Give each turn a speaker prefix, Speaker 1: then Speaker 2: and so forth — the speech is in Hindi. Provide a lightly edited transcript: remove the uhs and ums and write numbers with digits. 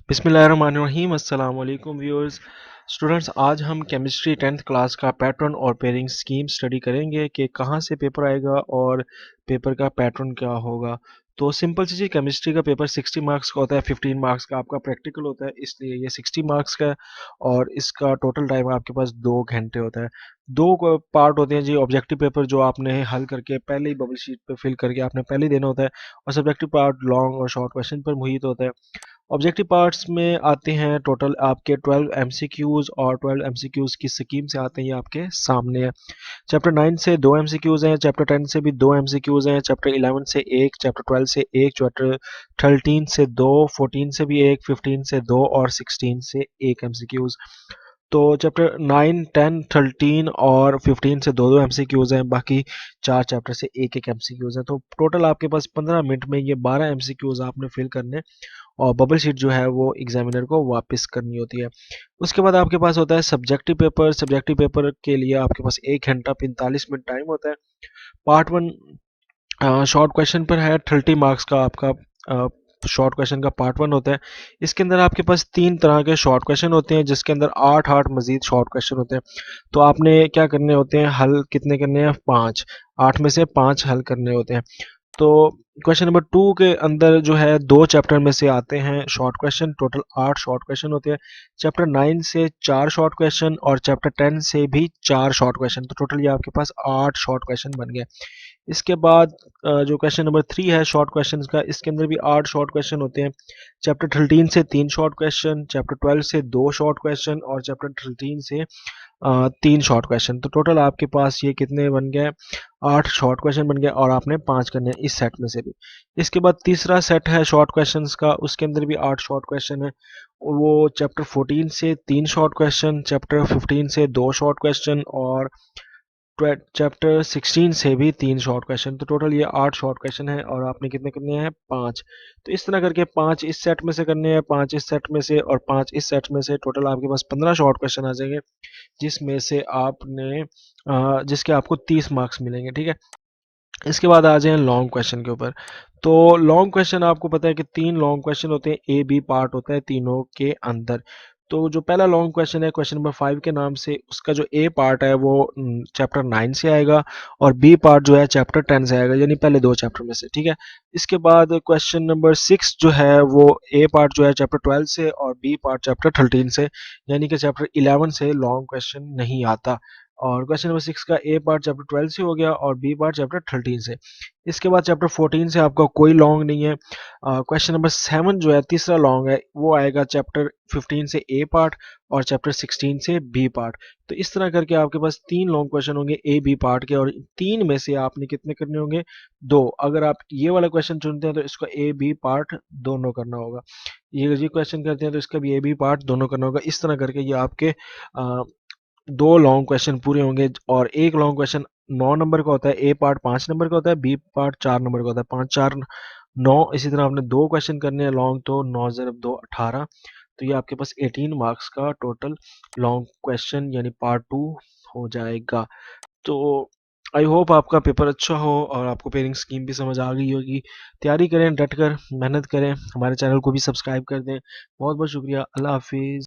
Speaker 1: बिस्मिल्लाहिर्रहमानिर्रहीम अस्सलाम वालेकुम व्यूअर्स। स्टूडेंट्स, आज हम केमिस्ट्री 10th क्लास का पैटर्न और पेयरिंग स्कीम स्टडी करेंगे कि कहाँ से पेपर आएगा और पेपर का पैटर्न क्या होगा। तो सिंपल सी चीज़, केमिस्ट्री का पेपर 60 मार्क्स का होता है, 15 मार्क्स का आपका प्रैक्टिकल होता है, इसलिए ये 60 मार्क्स का है। और इसका टोटल टाइम आपके पास 2 घंटे होता है। दो पार्ट होते हैं जी। ऑब्जेक्टिव पेपर जो आपने हल करके पहले ही बबल शीट पे फिल करके आपने पहले ही देना होता है, और सब्जेक्टिव पार्ट लॉन्ग और शॉर्ट क्वेश्चन पर मुहित होता है। ऑब्जेक्टिव पार्ट्स में आते हैं टोटल आपके 12 एमसीक्यूज, और 12 एमसीक्यूज की स्कीम से आते हैं, ये आपके सामने है। चैप्टर 9 से 2 एमसीक्यूज हैं, चैप्टर 10 से भी 2 एमसीक्यूज हैं, चैप्टर 11 से 1, चैप्टर 12 से 1, चैप्टर 13 से 2, 14 से भी 1, 15 से 2 और 16 से 1 एमसीक्यूज। तो चैप्टर 9, 10, 13 और 15 से दो दो एमसीक्यूज हैं, बाकी 4 चैप्टर से एक एक एमसीक्यूज है। तो टोटल आपके पास 15 मिनट में ये 12 एमसीक्यूज आपने फिल करने, और बबल शीट जो है वो एग्जामिनर को वापस करनी होती है। उसके बाद आपके पास होता है सब्जेक्टिव पेपर। सब्जेक्टिव पेपर के लिए आपके पास 1 घंटा 45 मिनट टाइम होता है। पार्ट वन शॉर्ट क्वेश्चन पर है, 30 मार्क्स का आपका शॉर्ट क्वेश्चन का पार्ट वन होता है। इसके अंदर आपके पास 3 तरह के शॉर्ट क्वेश्चन होते हैं, जिसके अंदर 8 मजीद शॉर्ट क्वेश्चन होते हैं। तो आपने क्या करने होते हैं, हल कितने करने हैं, 5। 8 में से 5 हल करने होते हैं। तो क्वेश्चन नंबर 2 के अंदर जो है 2 चैप्टर में से आते हैं short question, total 8 short question होते हैं। चैप्टर 9 से 4 शॉर्ट क्वेश्चन, और चैप्टर 10 से भी 4 शॉर्ट क्वेश्चन। तो टोटल ये आपके पास 8 शॉर्ट क्वेश्चन बन गए। इसके बाद जो क्वेश्चन नंबर 3 है शॉर्ट क्वेश्चन का, इसके अंदर भी 8 शॉर्ट क्वेश्चन होते हैं। चैप्टर 13 से 3 शॉर्ट क्वेश्चन, चैप्टर 12 से 2 शॉर्ट क्वेश्चन, और चैप्टर 13 से 3 शॉर्ट क्वेश्चन। तो टोटल आपके पास ये कितने बन गए, 8 शॉर्ट क्वेश्चन बन गए, और आपने 5 करने हैं इस सेट में से भी। इसके बाद तीसरा सेट है शॉर्ट क्वेश्चंस का, उसके अंदर भी 8 शॉर्ट क्वेश्चन है। वो चैप्टर 14 से 3 शॉर्ट क्वेश्चन, चैप्टर 15 से 2 शॉर्ट क्वेश्चन, और चैप्टर 16 से भी 3 शॉर्ट क्वेश्चन। तो टोटल ये 8 शॉर्ट क्वेश्चन है, और आपने कितने करने हैं, 5। तो इस तरह करके 5 इस सेट में से करने हैं, 5 इस सेट में से, और 5 इस सेट में से। टोटल आपके पास 15 शॉर्ट क्वेश्चन आ जाएंगे, जिसमें से आपने जिसके आपको 30 मार्क्स मिलेंगे, ठीक है। इसके बाद आ जाए लॉन्ग क्वेश्चन के ऊपर। तो लॉन्ग क्वेश्चन आपको पता है कि 3 लॉन्ग क्वेश्चन होते हैं, ए बी पार्ट होता है तीनों के अंदर। तो जो पहला लॉन्ग क्वेश्चन है क्वेश्चन नंबर 5 के नाम से, उसका जो ए पार्ट है वो चैप्टर 9 से आएगा, और बी पार्ट जो है चैप्टर 10 से आएगा, यानी पहले 2 चैप्टर में से, ठीक है। इसके बाद क्वेश्चन नंबर 6 जो है वो ए पार्ट जो है चैप्टर 12 से, और बी पार्ट चैप्टर 13 से, यानी कि चैप्टर 11 से लॉन्ग क्वेश्चन नहीं आता। और क्वेश्चन नंबर 6 का ए पार्ट चैप्टर 12 से हो गया, और बी पार्ट चैप्टर 13 से। इसके बाद चैप्टर 14 से आपका कोई लॉन्ग नहीं है। क्वेश्चन नंबर 7 जो है तीसरा लॉन्ग है, वो आएगा चैप्टर 15 से ए पार्ट, और चैप्टर 16 से बी पार्ट। तो इस तरह करके आपके पास 3 लॉन्ग क्वेश्चन होंगे ए बी पार्ट के, और 3 में से आपने कितने करने होंगे, 2। अगर आप ये वाला क्वेश्चन चुनते हैं तो इसका ए बी पार्ट दोनों करना होगा। ये क्वेश्चन करते हैं तो इसका भी ए बी पार्ट दोनों करना होगा। इस तरह करके ये आपके 2 लॉन्ग क्वेश्चन पूरे होंगे। और एक लॉन्ग क्वेश्चन 9 नंबर का होता है, ए पार्ट 5 नंबर का होता है, बी पार्ट 4 नंबर का होता है, 5 4 9। इसी तरह आपने 2 क्वेश्चन करने हैं लॉन्ग, तो 9 ज़रब 2 18। तो ये आपके पास 18 मार्क्स का टोटल लॉन्ग क्वेश्चन यानी पार्ट 2 हो जाएगा। तो आई होप आपका पेपर अच्छा हो, और आपको पेयरिंग स्कीम भी समझ आ गई होगी। तैयारी करें, डट कर मेहनत करें, हमारे चैनल को भी सब्सक्राइब कर दें। बहुत बहुत शुक्रिया, अल्लाह हाफिज़।